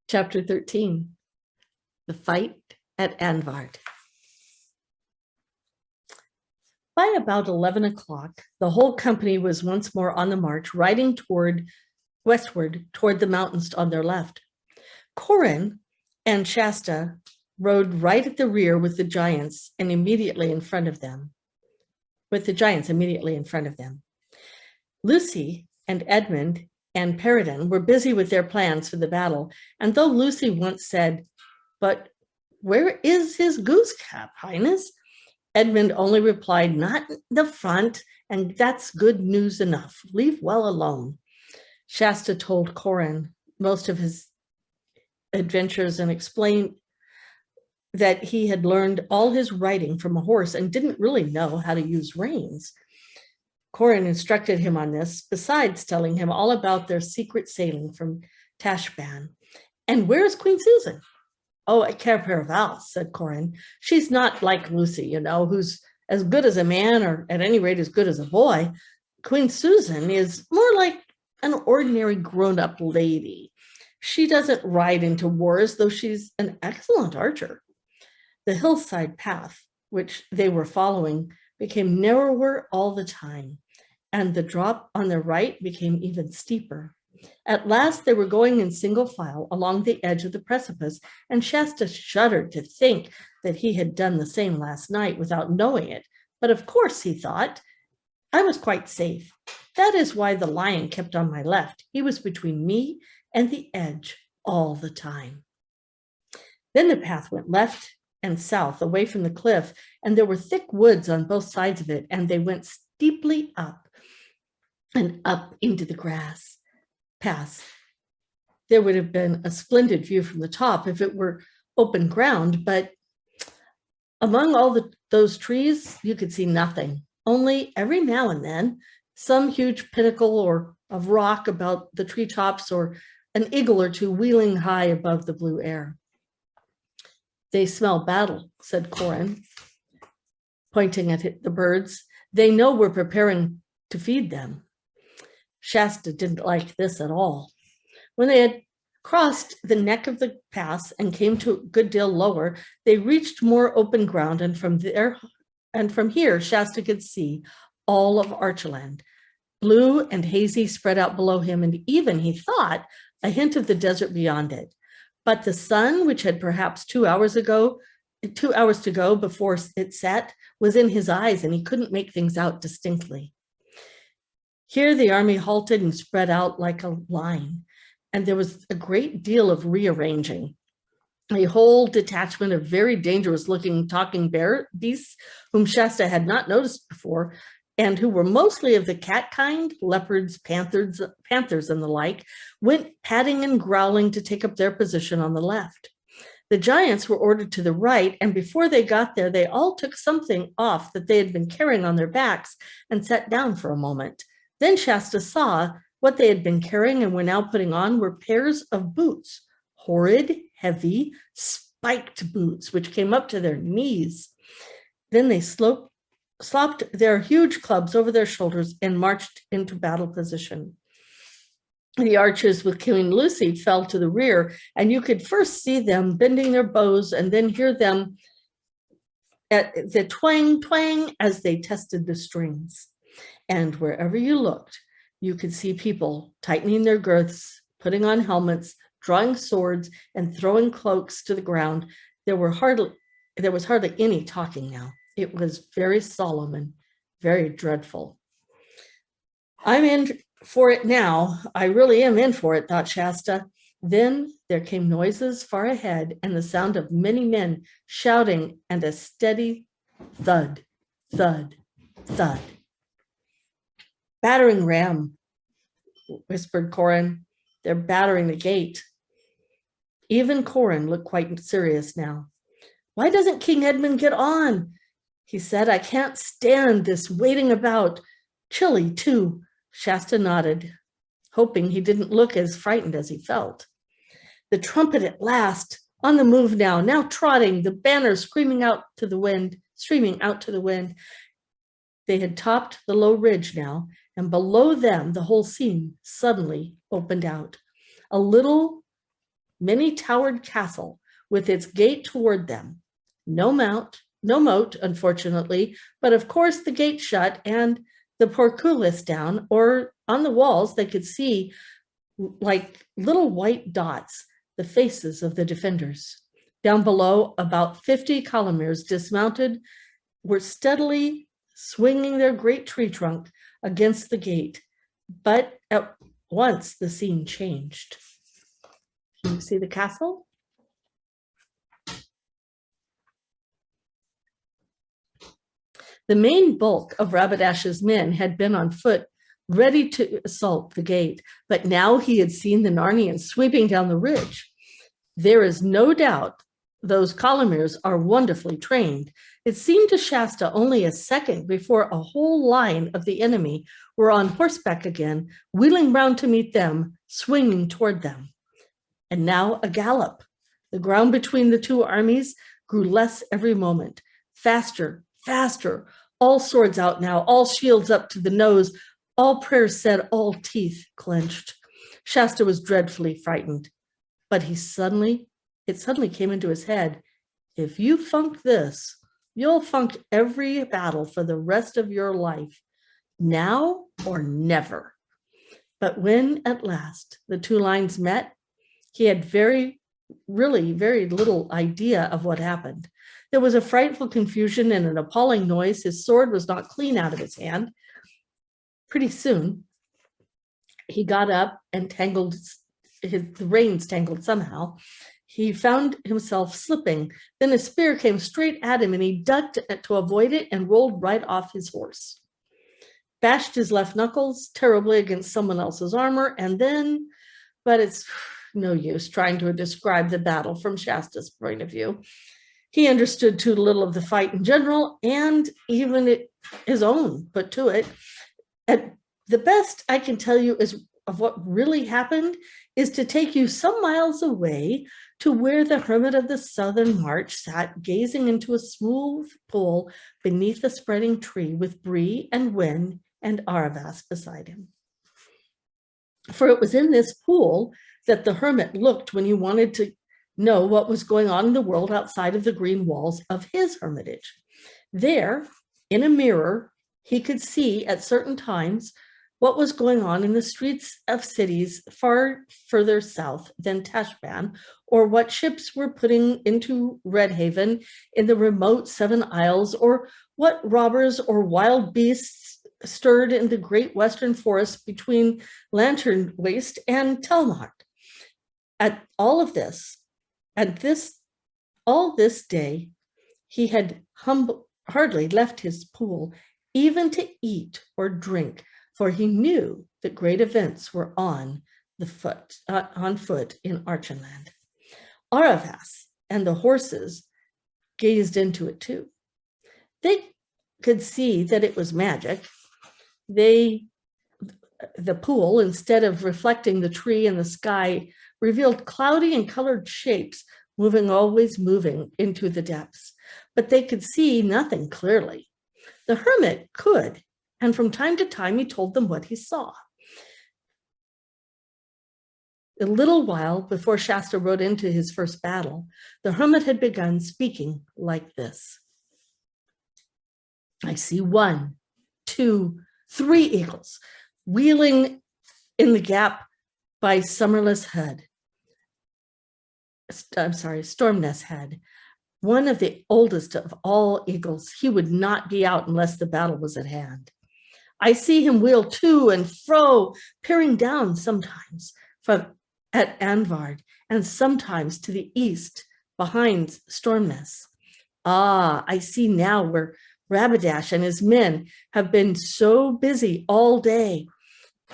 Chapter 13, The Fight at Anvard. By about 11 o'clock, the whole company was once more on the march, riding westward toward the mountains on their left. Corin and Shasta rode right at the rear with the giants immediately in front of them. Lucy and Edmund and Peridon were busy with their plans for the battle, and though Lucy once said, "But where is his goose cap, Highness?" Edmund only replied, "Not in the front, and that's good news enough. Leave well alone." Shasta told Corin most of his adventures and explained that he had learned all his riding from a horse and didn't really know how to use reins. Corin instructed him on this, besides telling him all about their secret sailing from Tashban. "And where is Queen Susan?" "Oh, at Caerperval," said Corin. "She's not like Lucy, who's as good as a man, or at any rate as good as a boy. Queen Susan is more like an ordinary grown-up lady. She doesn't ride into wars, though she's an excellent archer." The hillside path, which they were following, became narrower all the time, and the drop on their right became even steeper. At last they were going in single file along the edge of the precipice, and Shasta shuddered to think that he had done the same last night without knowing it. But of course, he thought, I was quite safe. That is why the lion kept on my left. He was between me and the edge all the time. Then the path went left and south away from the cliff, and there were thick woods on both sides of it, and they went steeply up and up into the grass pass. There would have been a splendid view from the top if it were open ground, but among all those trees, you could see nothing. Only every now and then, some huge pinnacle or of rock about the treetops, or an eagle or two wheeling high above the blue air. "They smell battle," said Corin, pointing at the birds. "They know we're preparing to feed them." Shasta didn't like this at all. When they had crossed the neck of the pass and came to a good deal lower, they reached more open ground, and from here Shasta could see all of Archerland, blue and hazy, spread out below him, and even, he thought, a hint of the desert beyond it. But the sun, which had perhaps 2 hours to go before it set, was in his eyes, and he couldn't make things out distinctly. Here the army halted and spread out like a line, and there was a great deal of rearranging. A whole detachment of very dangerous-looking talking beasts, whom Shasta had not noticed before, and who were mostly of the cat kind, leopards, panthers, and the like, went padding and growling to take up their position on the left. The giants were ordered to the right, and before they got there, they all took something off that they had been carrying on their backs and sat down for a moment. Then Shasta saw what they had been carrying and were now putting on were pairs of boots, horrid, heavy, spiked boots, which came up to their knees. Then they slopped their huge clubs over their shoulders and marched into battle position. The archers with Queen Lucy fell to the rear, and you could first see them bending their bows and then hear them at the twang, twang as they tested the strings. And wherever you looked, you could see people tightening their girths, putting on helmets, drawing swords, and throwing cloaks to the ground. There was hardly any talking now. It was very solemn and very dreadful. "I'm in for it now. I really am in for it," thought Shasta. Then there came noises far ahead and the sound of many men shouting and a steady thud, thud, thud. "Battering ram," whispered Corin. "They're battering the gate." Even Corin looked quite serious now. "Why doesn't King Edmund get on?" he said. "I can't stand this waiting about. Chilly, too." Shasta nodded, hoping he didn't look as frightened as he felt. The trumpet at last, on the move now trotting, the banners streaming out to the wind. They had topped the low ridge now, and below them the whole scene suddenly opened out. A little many-towered castle with its gate toward them. No moat, unfortunately, but of course the gate shut and the portcullis down, or on the walls they could see like little white dots, the faces of the defenders. Down below, about 50 columniers dismounted were steadily swinging their great tree trunk against the gate. But at once the scene changed. Can you see the castle? The main bulk of Rabadash's men had been on foot, ready to assault the gate, but now he had seen the Narnians sweeping down the ridge. There is no doubt those columniers are wonderfully trained. It seemed to Shasta only a second before a whole line of the enemy were on horseback again, wheeling round to meet them, swinging toward them. And now a gallop. The ground between the two armies grew less every moment. Faster, faster, all swords out now, all shields up to the nose, all prayers said, all teeth clenched. Shasta was dreadfully frightened, but it suddenly came into his head, if you funk this, you'll funk every battle for the rest of your life, now or never. But when at last the two lines met, he had really very little idea of what happened. There was a frightful confusion and an appalling noise. His sword was not clean out of his hand. Pretty soon, he got up and the reins tangled somehow. He found himself slipping. Then a spear came straight at him and he ducked to avoid it and rolled right off his horse. Bashed his left knuckles terribly against someone else's armor, and then, but it's no use trying to describe the battle from Shasta's point of view. He understood too little of the fight in general, and even his own put to it. At the best I can tell you is of what really happened is to take you some miles away to where the hermit of the southern march sat gazing into a smooth pool beneath a spreading tree with Bree and Wen and Aravas beside him. For it was in this pool that the hermit looked when you wanted to know what was going on in the world outside of the green walls of his hermitage. There, in a mirror, he could see at certain times what was going on in the streets of cities far further south than Tashban, or what ships were putting into Redhaven in the remote Seven Isles, or what robbers or wild beasts stirred in the great western forest between Lantern Waste and Telmart. At all this day, he had hardly left his pool, even to eat or drink, for he knew that great events were on foot in Archenland. Aravas and the horses gazed into it too. They could see that it was magic. The pool, instead of reflecting the tree and the sky, revealed cloudy and colored shapes always moving into the depths, but they could see nothing clearly. The hermit could, and from time to time he told them what he saw. A little while before Shasta rode into his first battle, the hermit had begun speaking like this. I see 1, 2, 3 eagles wheeling in the gap by Stormness Head, one of the oldest of all eagles. He would not be out unless the battle was at hand. I see him wheel to and fro, peering down sometimes at Anvard, and sometimes to the east behind Stormness. I see now where Rabadash and his men have been so busy all day.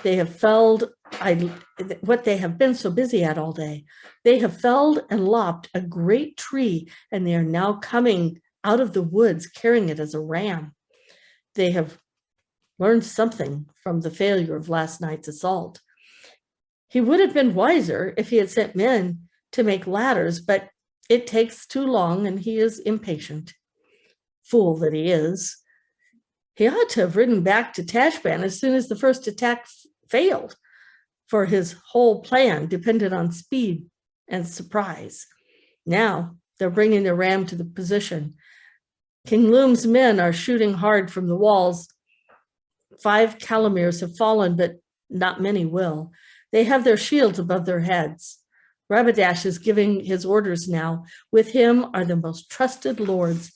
They have felled what they have been so busy at all day. They have felled and lopped a great tree, and they are now coming out of the woods carrying it as a ram. They have learned something from the failure of last night's assault. He would have been wiser if he had sent men to make ladders, but it takes too long and he is impatient. Fool that he is. He ought to have ridden back to Tashban as soon as the first attack failed, for his whole plan depended on speed. and surprise. Now they're bringing the ram to the position. King Loom's men are shooting hard from the walls. 5 Calamirs have fallen, but not many will. They have their shields above their heads. Rabadash is giving his orders now. With him are the most trusted lords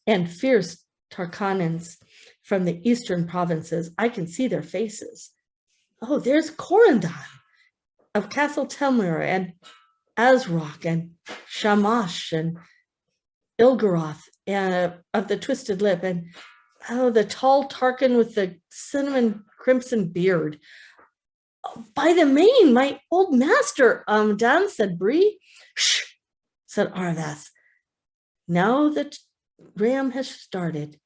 and fierce Tarkanans from the eastern provinces. I can see their faces. Oh, there's Corendon of Castle Temur and Azrock and Shamash and Ilgaroth and of the Twisted Lip, and the tall Tarkin with the cinnamon crimson beard. Oh, by the mane, my old master, Dan, said Bree. Shh, said Arvas. Now the ram has started.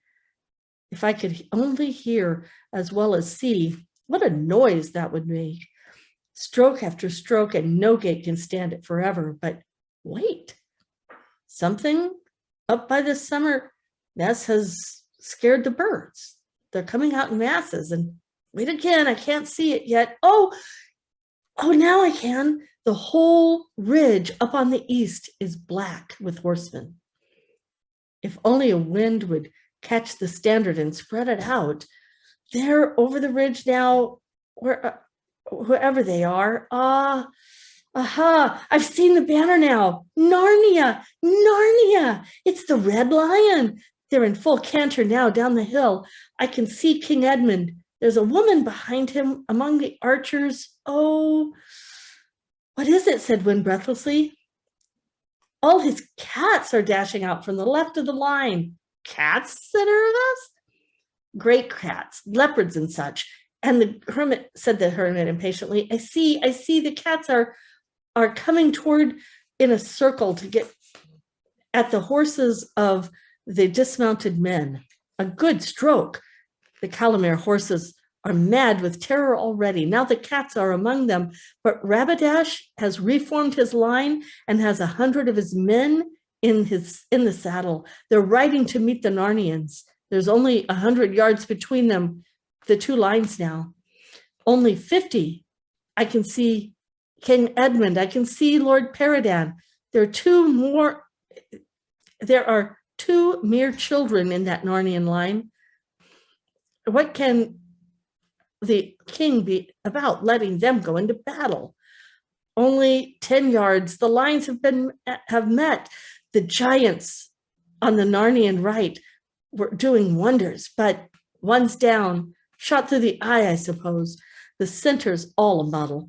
If I could only hear as well as see, what a noise that would make. Stroke after stroke, and no gate can stand it forever. But wait, something up by the summer nest has scared the birds. They're coming out in masses, and wait again, I can't see it yet. Oh, now I can. The whole ridge up on the east is black with horsemen. If only a wind would catch the standard and spread it out. They're over the ridge now, wherever they are. Aha, I've seen the banner now. Narnia, Narnia. It's the Red Lion. They're in full canter now down the hill. I can see King Edmund. There's a woman behind him among the archers. Oh, what is it? Said Wynn breathlessly. All his cats are dashing out from the left of the line. Cats, said Arvas. Great cats, leopards and such. And the hermit, said the hermit impatiently, I see the cats are coming toward in a circle to get at the horses of the dismounted men. A good stroke. The Calamar horses are mad with terror already. Now the cats are among them, but Rabadash has reformed his line and has 100 of his men in the saddle. They're riding to meet the Narnians. There's only 100 yards between them, the two lines now. Only 50. I can see King Edmund. I can see Lord Paradan. There are two mere children in that Narnian line. What can the king be about letting them go into battle? Only 10 yards. The lines have met. The giants on the Narnian right were doing wonders, but one's down, shot through the eye, I suppose. The center's all a muddle.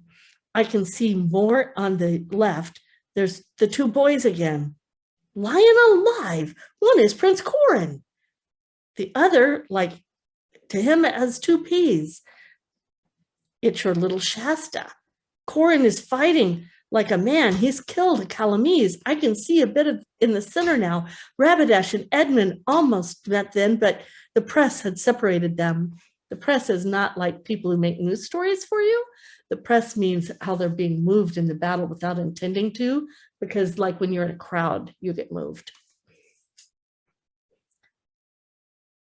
I can see more on the left. There's the two boys again. Lion alive. One is Prince Corin. The other, like to him, has 2 peas. It's your little Shasta. Corin is fighting like a man. He's killed a Calamese. I can see a bit of in the center now. Rabadash and Edmund almost met then, but the press had separated them. The press is not like people who make news stories for you. The press means how they're being moved in the battle without intending to, because like when you're in a crowd, you get moved.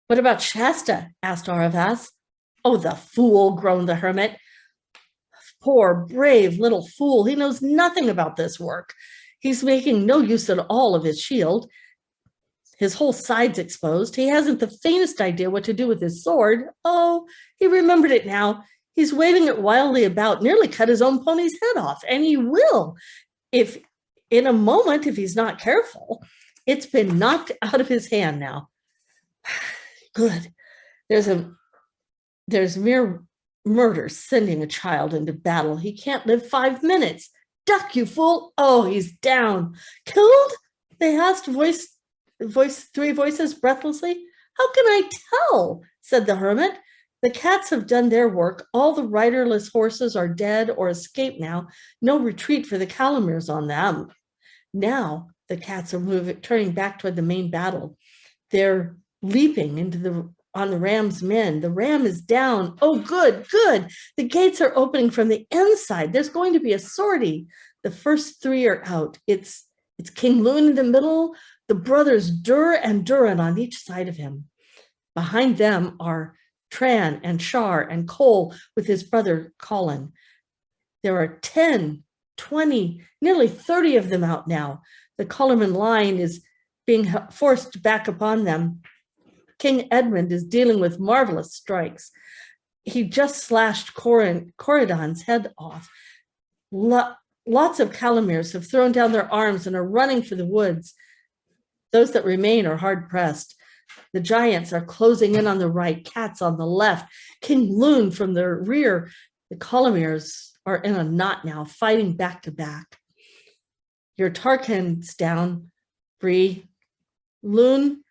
What about Shasta? Asked Arvas. Oh, the fool, groaned the hermit. Poor, brave little fool. He knows nothing about this work. He's making no use at all of his shield. His whole side's exposed. He hasn't the faintest idea what to do with his sword. Oh, he remembered it now. He's waving it wildly about, nearly cut his own pony's head off, and he will. If in a moment, if he's not careful, it's been knocked out of his hand now. Good. There's mere murder sending a child into battle. He can't live 5 minutes. Duck, you fool. Oh, he's down. Killed? They asked 3 voices breathlessly. How can I tell? Said the hermit. The cats have done their work. All the riderless horses are dead or escaped now. No retreat for the Calamirs on them. Now the cats are turning back toward the main battle. They're leaping on the ram's men. The ram is down. Oh, good, good. The gates are opening from the inside. There's going to be a sortie. The first 3 are out. It's King Loon in the middle, the brothers Dur and Durin on each side of him. Behind them are Tran and Shar and Cole with his brother Colin. There are 10 20, nearly 30 of them out now. The colorman line is being forced back upon them. King Edmund is dealing with marvelous strikes. He just slashed Corydon's head off. Lots of Calamirs have thrown down their arms and are running for the woods. Those that remain are hard pressed. The giants are closing in on the right, cats on the left, King Lune from the rear. The Calamirs are in a knot now, fighting back to back. Your Tarkan's down, Bree. Lune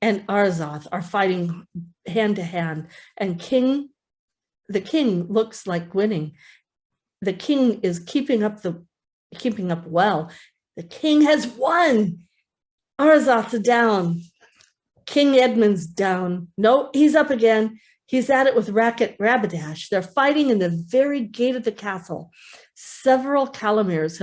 and Arzoth are fighting hand to hand, and the king looks like winning. The king is keeping up well. The king has won. Arzoth's down. King Edmund's down. No, he's up again. He's at it with Rabadash. They're fighting in the very gate of the castle. Several Calamirs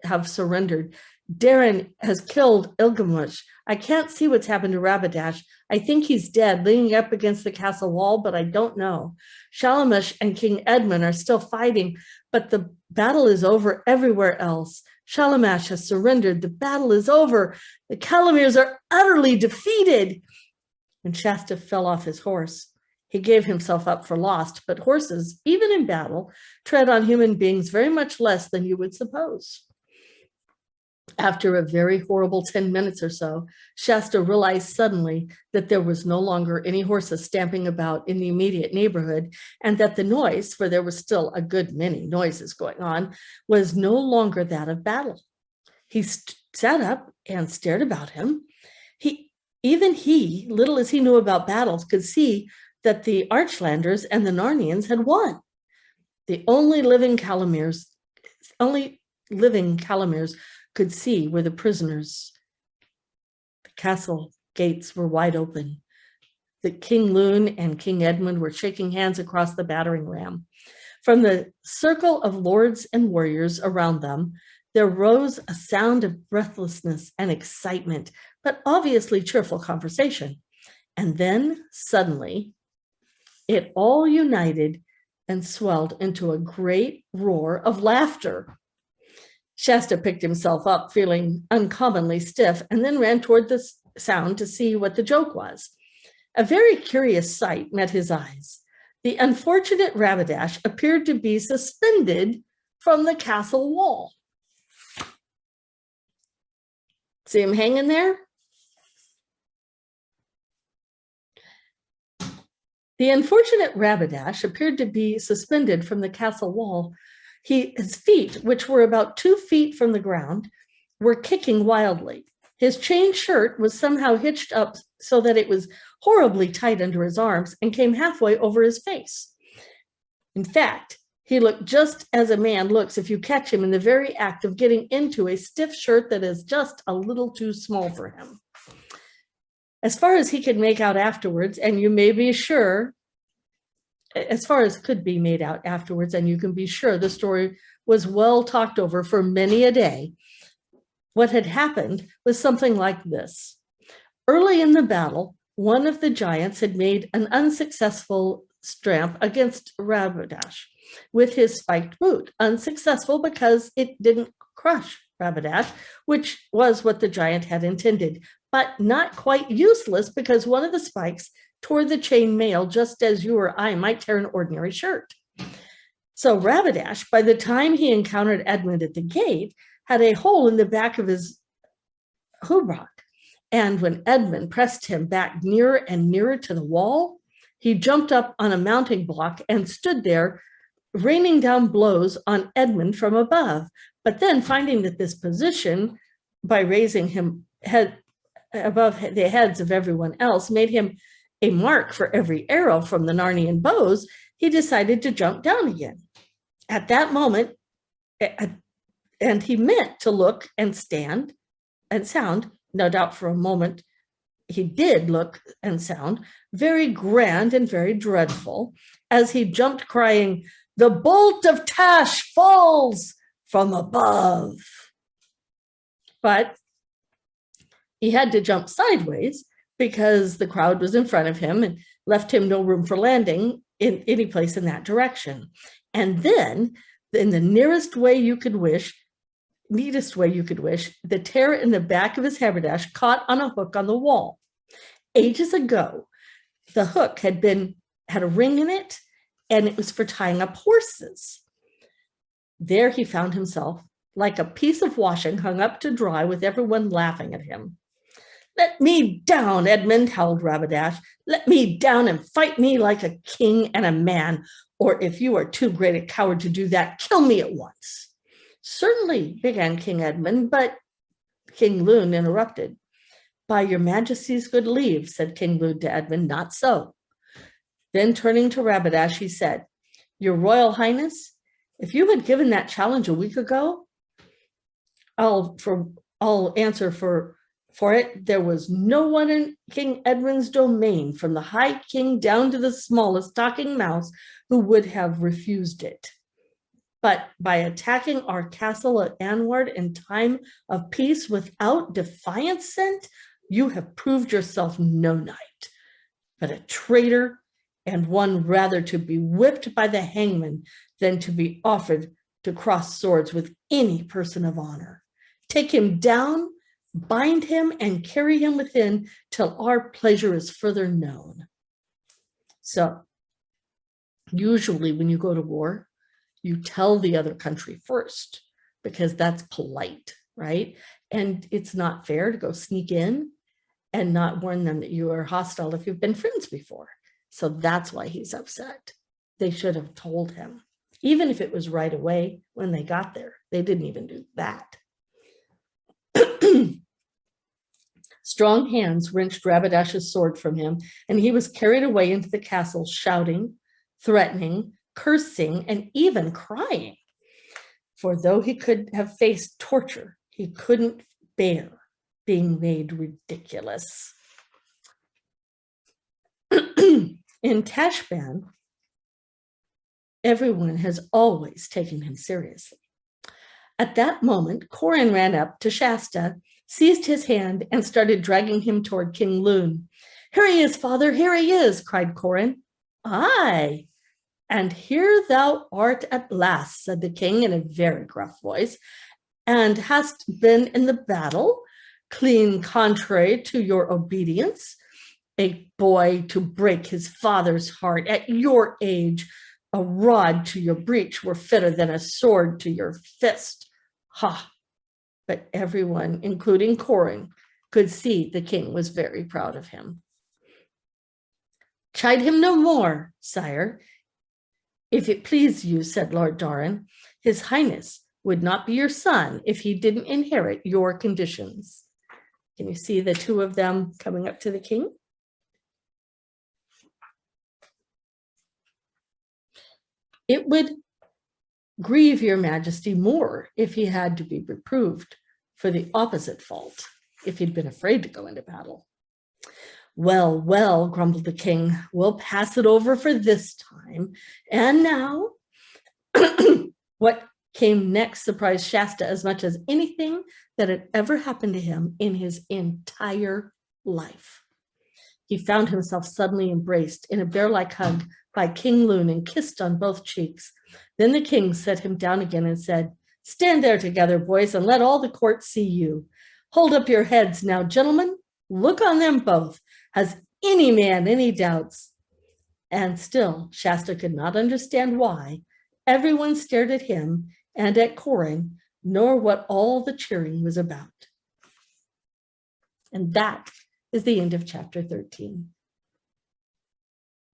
have surrendered. Darren has killed Ilgamush. I can't see what's happened to Rabadash. I think he's dead, leaning up against the castle wall, but I don't know. Shalamash and King Edmund are still fighting, but the battle is over everywhere else. Shalamash has surrendered. The battle is over. The Calamirs are utterly defeated. And Shasta fell off his horse. He gave himself up for lost, but horses, even in battle, tread on human beings very much less than you would suppose. After a very horrible 10 minutes or so, Shasta realized suddenly that there was no longer any horses stamping about in the immediate neighborhood, and that the noise, for there was still a good many noises going on, was no longer that of battle. He sat up and stared about him. Even he, little as he knew about battles, could see that the Archlanders and the Narnians had won. The only living Calamirs could see were the prisoners. The castle gates were wide open. The King Lune and King Edmund were shaking hands across the battering ram. From the circle of lords and warriors around them, there rose a sound of breathlessness and excitement, but obviously cheerful conversation. And then suddenly, it all united and swelled into a great roar of laughter. Shasta picked himself up, feeling uncommonly stiff, and then ran toward the sound to see what the joke was. A very curious sight met his eyes. The unfortunate Rabadash appeared to be suspended from the castle wall. See him hanging there? The unfortunate Rabadash appeared to be suspended from the castle wall. His feet, which were about 2 feet from the ground, were kicking wildly. His chain shirt was somehow hitched up so that it was horribly tight under his arms and came halfway over his face. In fact, he looked just as a man looks if you catch him in the very act of getting into a stiff shirt that is just a little too small for him. As far as he could make out afterwards, and you may be sure, as far as could be made out afterwards, and you can be sure the story was well talked over for many a day, what had happened was something like this. Early in the battle, one of the giants had made an unsuccessful stamp against Rabadash with his spiked boot. Unsuccessful because it didn't crush Rabadash, which was what the giant had intended, but not quite useless because one of the spikes tore the chain mail just as you or I might tear an ordinary shirt. So Rabadash, by the time he encountered Edmund at the gate, had a hole in the back of his hauberk. And when Edmund pressed him back nearer and nearer to the wall, he jumped up on a mounting block and stood there, raining down blows on Edmund from above. But then finding that this position, by raising him above the heads of everyone else, made him a mark for every arrow from the Narnian bows, he decided to jump down again. At that moment, and he meant to look and stand and sound, no doubt for a moment, he did look and sound very grand and very dreadful as he jumped crying, "The bolt of Tash falls from above." But he had to jump sideways because the crowd was in front of him and left him no room for landing in any place in that direction. And then in the neatest way you could wish, the tear in the back of his haberdash caught on a hook on the wall. Ages ago, the hook had a ring in it, and it was for tying up horses. There he found himself like a piece of washing hung up to dry, with everyone laughing at him. "Let me down, Edmund," howled Rabadash. "Let me down and fight me like a king and a man, or if you are too great a coward to do that, kill me at once." "Certainly," began King Edmund, but King Lune interrupted. "By your majesty's good leave," said King Lune to Edmund, "not so." Then turning to Rabadash, he said, "Your Royal Highness, if you had given that challenge a week ago, I'll answer for it. There was no one in King Edmund's domain, from the High King down to the smallest talking mouse, who would have refused it. But by attacking our castle at Anvard in time of peace without defiance sent, you have proved yourself no knight, but a traitor, and one rather to be whipped by the hangman than to be offered to cross swords with any person of honor. Take him down, bind him, and carry him within till our pleasure is further known." So usually when you go to war, you tell the other country first, because that's polite, right? And it's not fair to go sneak in and not warn them that you are hostile if you've been friends before. So that's why he's upset. They should have told him, even if it was right away when they got there. They didn't even do that. Strong hands wrenched Rabadash's sword from him, and he was carried away into the castle, shouting, threatening, cursing, and even crying. For though he could have faced torture, he couldn't bear being made ridiculous. In Tashbaan, everyone has always taken him seriously. At that moment, Corin ran up to Shasta, seized his hand, and started dragging him toward King Lune. "Here he is, father, here he is," cried Corin. "Aye, and here thou art at last," said the king in a very gruff voice. "And hast been in the battle, clean contrary to your obedience. A boy to break his father's heart at your age. A rod to your breech were fitter than a sword to your fist. Ha!" But everyone, including Corin, could see the king was very proud of him. "Chide him no more, sire, if it please you," said Lord Doran. "His Highness would not be your son if he didn't inherit your conditions." Can you see the two of them coming up to the king? "It would grieve your majesty more if he had to be reproved for the opposite fault, if he'd been afraid to go into battle." "Well, well," grumbled the king, "we'll pass it over for this time. And now," what came next surprised Shasta as much as anything that had ever happened to him in his entire life. He found himself suddenly embraced in a bear-like hug by King Lune and kissed on both cheeks. Then the king set him down again and said, "Stand there together, boys, and let all the court see you. Hold up your heads now, gentlemen. Look on them both. Has any man any doubts?" And still Shasta could not understand why everyone stared at him and at Corin, nor what all the cheering was about. And that is the end of chapter 13.